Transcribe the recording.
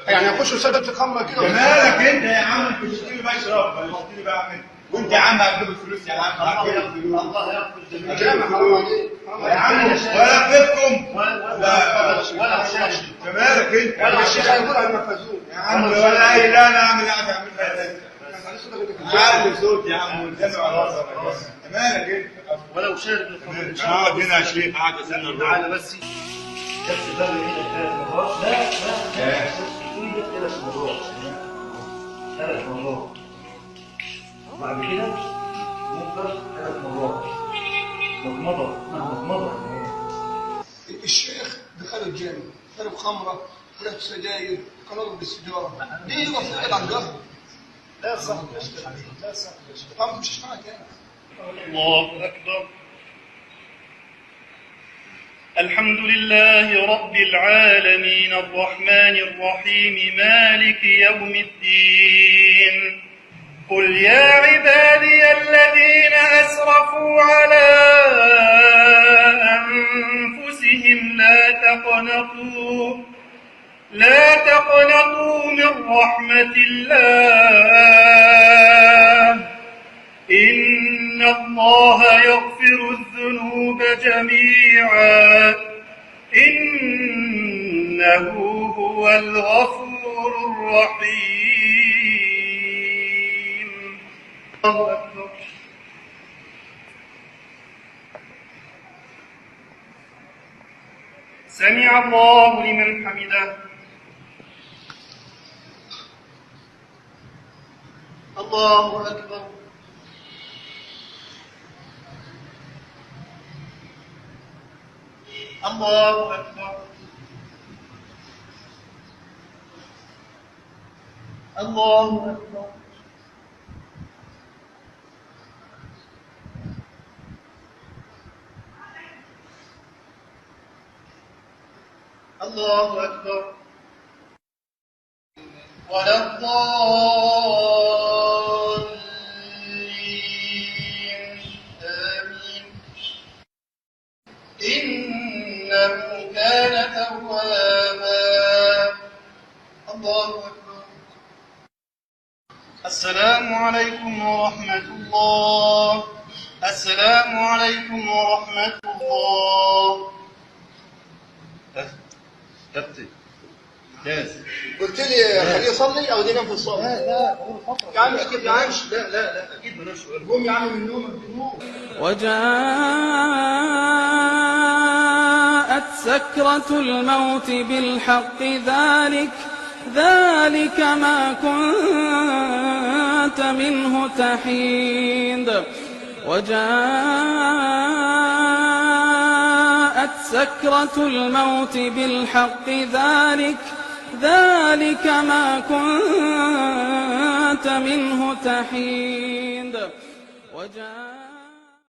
يعني يخشوا سدة خمرة كده. مالك انت يا عم؟ انت بتشتري بشرب، انا بشتري بعمل، وانت يا عم هتجيب الفلوس يا عم. الله يغفر جميعا. يا جماعة حرام عليك يا عم ولا بيتكم ولا مشاكل. مالك انت؟ ولا الشيخ هيقول هينفذوه يا عم ولا اي لا انا اعمل عارف صوت يا عم والجمع على راسك. مالك انت؟ ولو شارب الخمر ان شاء اقعد الله. هنا يا شيخ، قاعد استنى الراجل. تعالى بس الباب هنا 3 مرات. لا ايدك 3 مرات. 3 مرات. بعد كده ممكن 3 مرات. مضمضة. الشيخ دخل الجامع شرب خمرة، شرب سجاير، كان يضرب بالسيجارة. ليه يقف يبعد عن جهره؟ لا صح يا شيخ. لا صح يا شيخ. طب مش معاك يعني. الله أكبر. الحمد لله رب العالمين الرحمن الرحيم مالك يوم الدين. قل يا عبادي الذين أسرفوا على أنفسهم لا تقنطوا من رحمة الله إن الله يغفر الذنوب جميعا إنه هو الغفور الرحيم. الله أكبر. سمع الله لمن حمده. الله أكبر. الله أكبر. الله أكبر. الله أكبر. ولا الضالين آمين. إنه كان توابا. الله أكبر. السلام عليكم ورحمة الله. السلام عليكم ورحمة الله. كابتن جاهز. قلت لي خليه يصلي او ينام في الصلاة. لا يا عم اكيد يا عم. لا أكيد ملوش سؤال. قوم يا عم من نومك بنور. وجاءت سكرة الموت بالحق ذلك ما كنت منه تحيد. وجاءت سكرة الموت بالحق ذلك ما كنت منه تحيد.